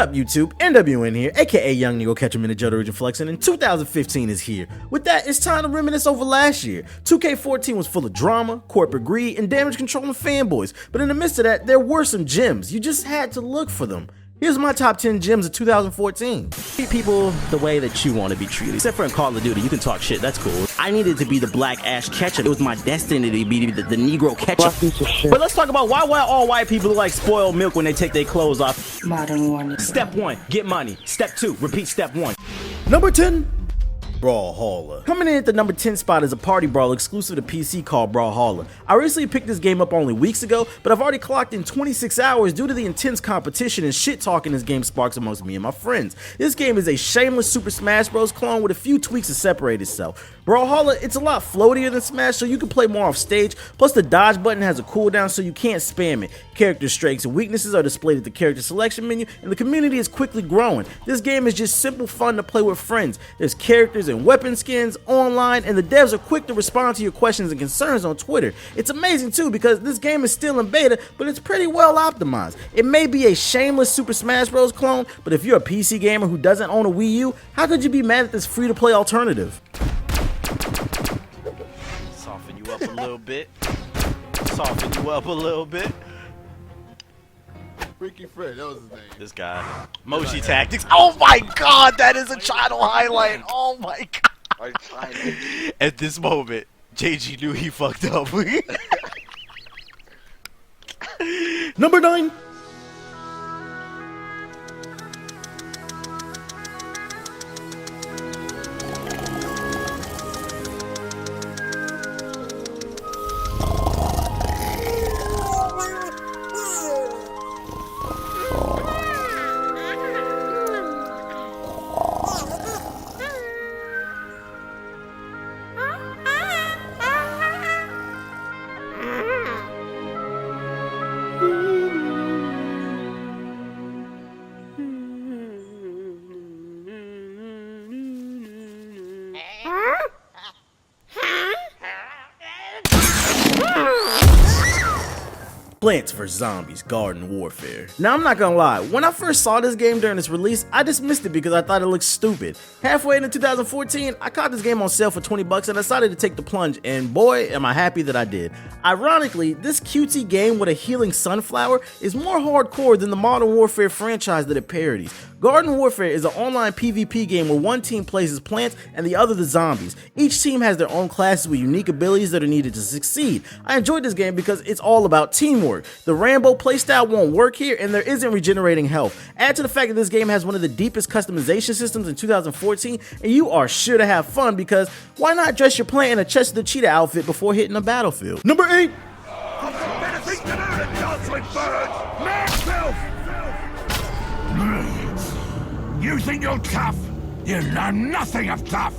up, YouTube? NWN here, aka Young Nigga Catch 'em in the Jodo Region Flexing, and 2015 is here. With that, it's time to reminisce over last year. 2K14 was full of drama, corporate greed, and damage controlling fanboys, but in the midst of that, there were some gems. You just had to look for them. Here's my top 10 gems of 2014. Treat people the way that you want to be treated. Except for in Call of Duty, you can talk shit, that's cool. I needed to be the black Ash Ketchum. It was my destiny to be the Negro Ketchum. But let's talk about why all white people look like spoiled milk when they take their clothes off. Modern warning. Step 1, get money. Step 2, repeat step 1. Number 10. Brawlhalla. Coming in at the number 10 spot is a party brawl exclusive to PC called Brawlhalla. I recently picked this game up only weeks ago, but I've already clocked in 26 hours due to the intense competition and shit talking this game sparks amongst me and my friends. This game is a shameless Super Smash Bros. Clone with a few tweaks to separate itself. Brawlhalla, it's a lot floatier than Smash, so you can play more off stage, plus the dodge button has a cooldown so you can't spam it. Character strengths and weaknesses are displayed at the character selection menu, and the community is quickly growing. This game is just simple fun to play with friends. There's characters and weapon skins online, and the devs are quick to respond to your questions and concerns on Twitter. It's amazing too because this game is still in beta, but it's pretty well optimized. It may be a shameless Super Smash Bros. Clone, but if you're a PC gamer who doesn't own a Wii U, how could you be mad at this free-to-play alternative? Soften you up a little bit. Soften you up a little bit. Freaky Fred, that was his name. This guy. Moshi Tactics. Oh my god, that is a channel highlight. Oh my god. At this moment, JG knew he fucked up. Number 9. Plants vs. Zombies Garden Warfare. Now I'm not gonna lie, when I first saw this game during its release, I dismissed it because I thought it looked stupid. Halfway into 2014, I caught this game on sale for 20 bucks and I decided to take the plunge, and boy am I happy that I did. Ironically, this cutesy game with a healing sunflower is more hardcore than the Modern Warfare franchise that it parodies. Garden Warfare is an online PvP game where one team plays as plants and the other the zombies. Each team has their own classes with unique abilities that are needed to succeed. I enjoyed this game because it's all about teamwork. The Rambo playstyle won't work here and there isn't regenerating health. Add to the fact that this game has one of the deepest customization systems in 2014 and you are sure to have fun because why not dress your plant in a Chester the Cheetah outfit before hitting the battlefield? Number 8. You think you're tough? You know nothing of tough,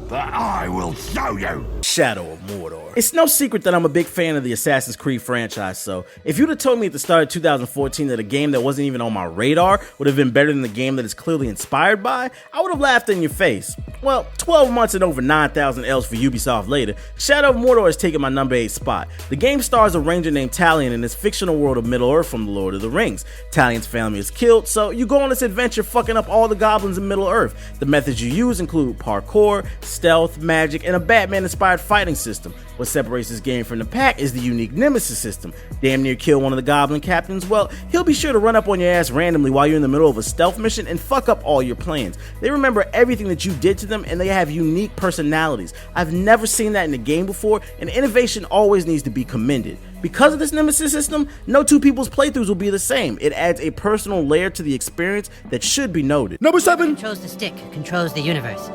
but I will show you. Shadow of Mordor. It's no secret that I'm a big fan of the Assassin's Creed franchise, so if you'd have told me at the start of 2014 that a game that wasn't even on my radar would have been better than the game that it's clearly inspired by, I would have laughed in your face. Well, 12 months and over 9,000 L's for Ubisoft later, Shadow of Mordor has taken my number 8 spot. The game stars a ranger named Talion in this fictional world of Middle-earth from The Lord of the Rings. Talion's family is killed, so you go on this adventure fucking up all the goblins in Middle-earth. The methods you use include parkour, stealth, magic, and a Batman-inspired fighting system. What separates this game from the pack is the unique Nemesis system. Damn near kill one of the goblin captains, well, he'll be sure to run up on your ass randomly while you're in the middle of a stealth mission and fuck up all your plans. They remember everything that you did to them and they have unique personalities. I've never seen that in a game before, and innovation always needs to be commended. Because of this Nemesis system, no two people's playthroughs will be the same. It adds a personal layer to the experience that should be noted. Number 7. Controls the stick, controls the universe.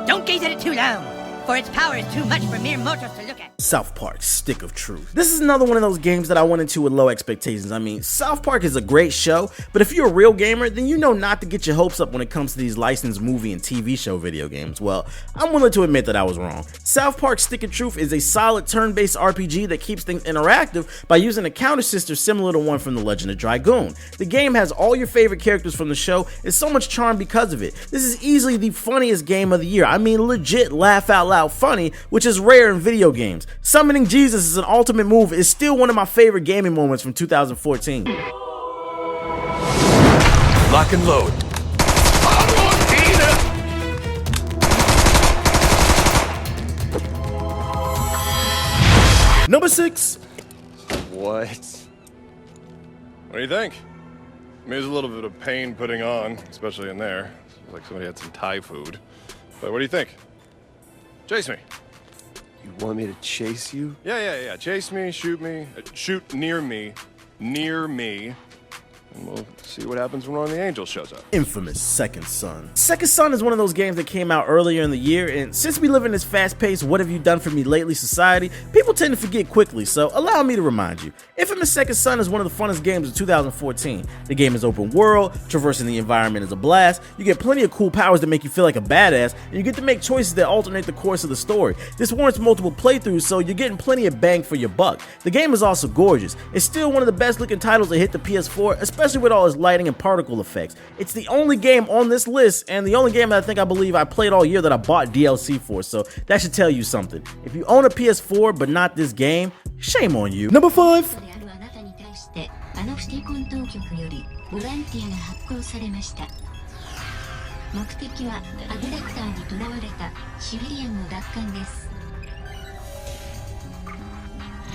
Don't gaze at it too long, for its power is too much for mere mortals to look at. South Park Stick of Truth. This is another one of those games that I went into with low expectations. I mean, South Park is a great show, but if you're a real gamer, then you know not to get your hopes up when it comes to these licensed movie and TV show video games. Well, I'm willing to admit that I was wrong. South Park Stick of Truth is a solid turn-based RPG that keeps things interactive by using a counter system similar to one from The Legend of Dragoon. The game has all your favorite characters from the show and so much charm because of it. This is easily the funniest game of the year. I mean, legit laugh out loud funny, which is rare in video games. Summoning Jesus as an ultimate move is still one of my favorite gaming moments from 2014. Lock and load. Number 6. What? What do you think? I mean, there's a little bit of pain putting on, especially in there. It's like somebody had some Thai food. But what do you think? Chase me. You want me to chase you? Yeah. Chase me, shoot near me, and we'll see what happens when one of the angels shows up. Infamous Second Son. Second Son is one of those games that came out earlier in the year, and since we live in this fast-paced what have you done for me lately society, people tend to forget quickly, so allow me to remind you. Infamous Second Son is one of the funnest games of 2014. The game is open world, traversing the environment is a blast, you get plenty of cool powers that make you feel like a badass, and you get to make choices that alternate the course of the story. This warrants multiple playthroughs, so you're getting plenty of bang for your buck. The game is also gorgeous. It's still one of the best looking titles to hit the PS4, especially with all its lighting and particle effects. It's the only game on this list, and the only game that I believe I played all year that I bought DLC for, so that should tell you something. If you own a PS4 but not this game, shame on you. Number 5. あのシティコン当局よりボランティアが発行されました。目的はアブダクターに囚われたシビリアンの奪還です。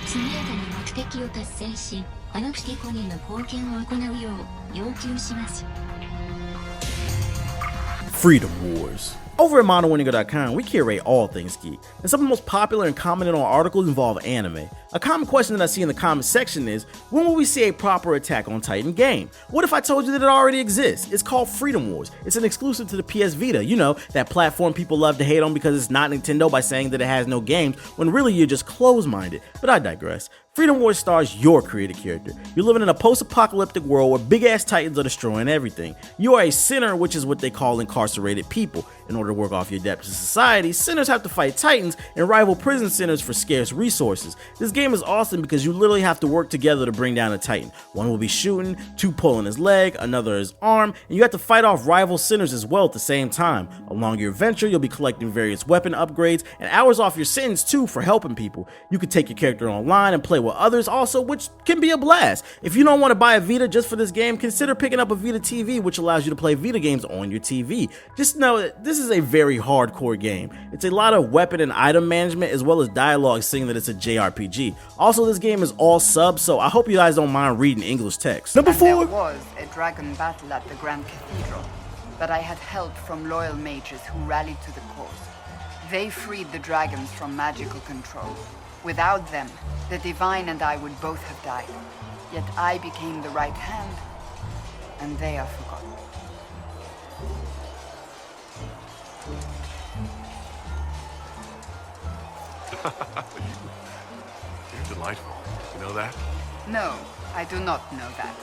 速やかに目的を達成し、あのシティコンへの貢献を行うよう要求します。 Freedom Wars. Over at MonoWinninger.com, we curate all things geek, and some of the most popular and commented on articles involve anime. A common question that I see in the comment section is, when will we see a proper Attack on Titan game? What if I told you that it already exists? It's called Freedom Wars. It's an exclusive to the PS Vita, you know, that platform people love to hate on because it's not Nintendo by saying that it has no games, when really you're just closed-minded. But I digress. Freedom Wars stars your created character. You're living in a post-apocalyptic world where big-ass titans are destroying everything. You are a sinner, which is what they call incarcerated people. In order to work off your debt to society, sinners have to fight titans and rival prison centers for scarce resources. This game is awesome because you literally have to work together to bring down a titan. One will be shooting, two pulling his leg, another his arm, and you have to fight off rival sinners as well at the same time. Along your adventure, you'll be collecting various weapon upgrades and hours off your sentence too for helping people. You can take your character online and play with others also, which can be a blast. If you don't want to buy a Vita just for this game, consider picking up a Vita TV, which allows you to play Vita games on your TV. Just know that this is a very hardcore game. It's a lot of weapon and item management as well as dialogue saying that it's a JRPG. Also, this game is all subs, so I hope you guys don't mind reading English text. Number 4. There was a dragon battle at the Grand Cathedral, but I had help from loyal mages who rallied to the cause. They freed the dragons from magical control. Without them, the Divine and I would both have died. Yet I became the right hand, and they are forgotten. You're delightful. You know that? No, I do not know that.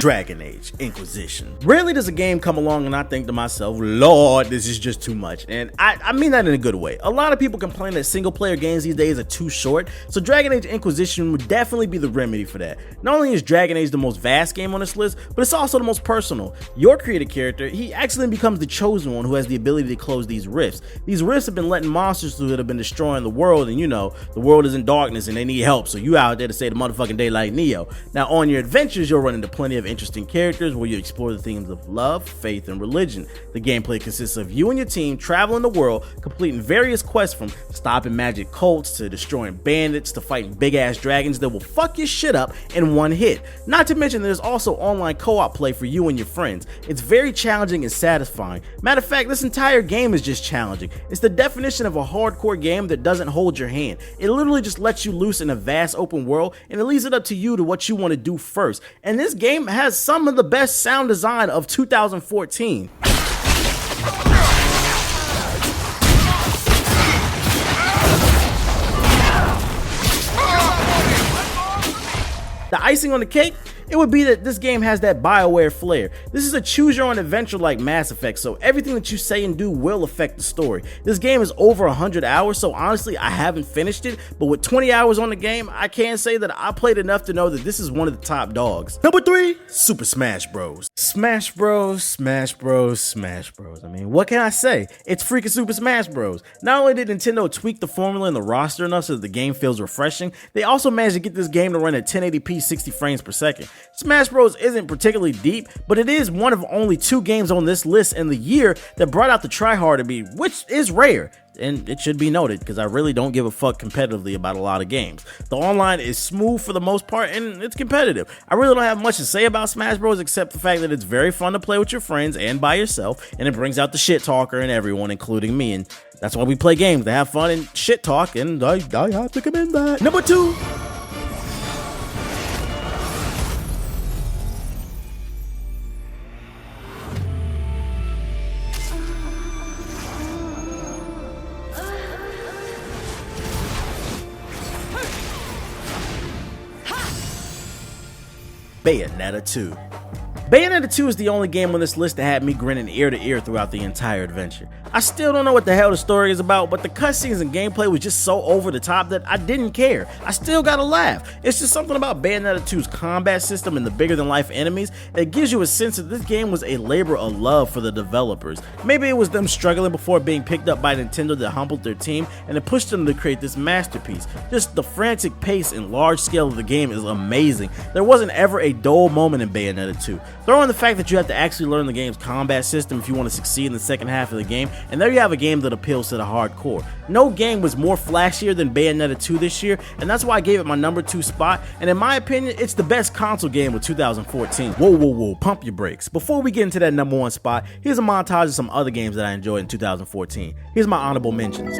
Dragon Age Inquisition. Rarely does a game come along and I think to myself, Lord, this is just too much. And I mean that in a good way. A lot of people complain that single player games these days are too short, so Dragon Age Inquisition would definitely be the remedy for that. Not only is Dragon Age the most vast game on this list, but it's also the most personal. Your created character, he actually becomes the chosen one who has the ability to close these rifts. These rifts have been letting monsters through that have been destroying the world, and you know, the world is in darkness and they need help, so you out there to save the motherfucking day like Neo. Now on your adventures, you'll run into plenty of interesting characters where you explore the themes of love, faith, and religion. The gameplay consists of you and your team traveling the world, completing various quests from stopping magic cults to destroying bandits to fighting big ass dragons that will fuck your shit up in one hit. Not to mention there's also online co-op play for you and your friends. It's very challenging and satisfying. Matter of fact, this entire game is just challenging. It's the definition of a hardcore game that doesn't hold your hand. It literally just lets you loose in a vast open world and it leaves it up to you to what you want to do first. And this game has some of the best sound design of 2014. The icing on the cake, it would be that this game has that BioWare flair. This is a choose your own adventure like Mass Effect, so everything that you say and do will affect the story. This game is over 100 hours, so honestly I haven't finished it, but with 20 hours on the game, I can say that I played enough to know that this is one of the top dogs. Number 3, Super Smash Bros. Smash Bros, Smash Bros, Smash Bros. I mean, what can I say? It's freaking Super Smash Bros. Not only did Nintendo tweak the formula and the roster enough so that the game feels refreshing, they also managed to get this game to run at 1080p 60 frames per second. Smash Bros isn't particularly deep, but it is one of only 2 games on this list in the year that brought out the tryhard in me, which is rare. And it should be noted, because I really don't give a fuck competitively about a lot of games. The online is smooth for the most part, and it's competitive. I really don't have much to say about Smash Bros. Except the fact that it's very fun to play with your friends and by yourself, and it brings out the shit talker in everyone, including me, and that's why we play games, to have fun and shit talk, and I have to commend that. Number 2. Bayonetta 2. Bayonetta 2 is the only game on this list that had me grinning ear to ear throughout the entire adventure. I still don't know what the hell the story is about, but the cutscenes and gameplay was just so over the top that I didn't care. I still gotta laugh. It's just something about Bayonetta 2's combat system and the bigger than life enemies that gives you a sense that this game was a labor of love for the developers. Maybe it was them struggling before being picked up by Nintendo that humbled their team and it pushed them to create this masterpiece. Just the frantic pace and large scale of the game is amazing. There wasn't ever a dull moment in Bayonetta 2. Throw in the fact that you have to actually learn the game's combat system if you want to succeed in the second half of the game, and there you have a game that appeals to the hardcore. No game was more flashier than Bayonetta 2 this year, and that's why I gave it my number 2 spot, and in my opinion, it's the best console game of 2014. Whoa, pump your brakes. Before we get into that number 1 spot, here's a montage of some other games that I enjoyed in 2014. Here's my honorable mentions.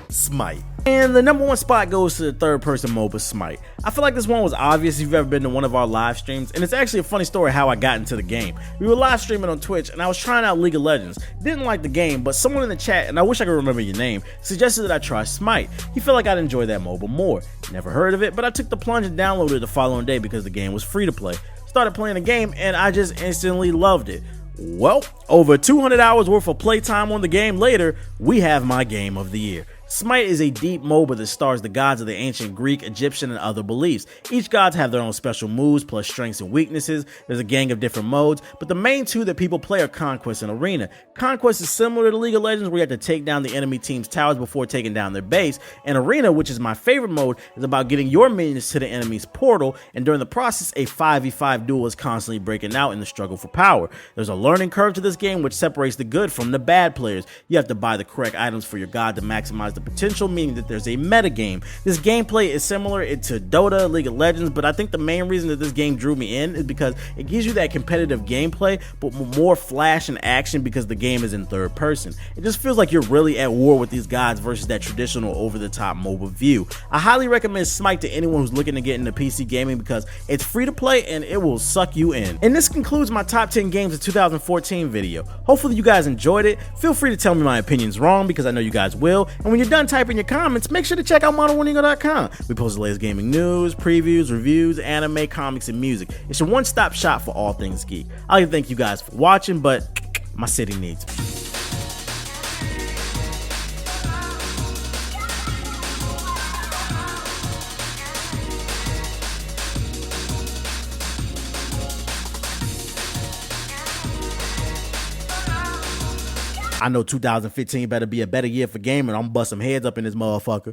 Smite. And the number 1 spot goes to the third-person MOBA Smite. I feel like this one was obvious if you've ever been to one of our live streams, and it's actually a funny story how I got into the game. We were live streaming on Twitch, and I was trying out League of Legends. Didn't like the game, but someone in the chat, and I wish I could remember your name, suggested that I try Smite. He felt like I'd enjoy that MOBA more. Never heard of it, but I took the plunge and downloaded it the following day because the game was free to play. Started playing the game, and I just instantly loved it. Well, over 200 hours worth of playtime on the game later, we have my game of the year. Smite is a deep MOBA that stars the gods of the ancient Greek, Egyptian, and other beliefs. Each gods have their own special moves, plus strengths and weaknesses. There's a gang of different modes, but the main 2 that people play are Conquest and Arena. Conquest is similar to League of Legends, where you have to take down the enemy team's towers before taking down their base, and Arena, which is my favorite mode, is about getting your minions to the enemy's portal, and during the process, a 5v5 duel is constantly breaking out in the struggle for power. There's a learning curve to this game which separates the good from the bad players. You have to buy the correct items for your god to maximize the potential, meaning that there's a meta game. This gameplay is similar to Dota, League of Legends, but I think the main reason that this game drew me in is because it gives you that competitive gameplay, but more flash and action because the game is in third person. It just feels like you're really at war with these gods versus that traditional over-the-top mobile view. I highly recommend Smite to anyone who's looking to get into PC gaming because it's free to play and it will suck you in. And this concludes my top 10 games of 2014 video. Hopefully you guys enjoyed it. Feel free to tell me my opinion's wrong because I know you guys will. And when you're done typing your comments, make sure to check out ModernWarningo.com. We post the latest gaming news, previews, reviews, anime, comics, and music. It's your one-stop shop for all things geek. I'd like to thank you guys for watching, but my city needs me. I know 2015 better be a better year for gaming. I'm gonna bust some heads up in this motherfucker.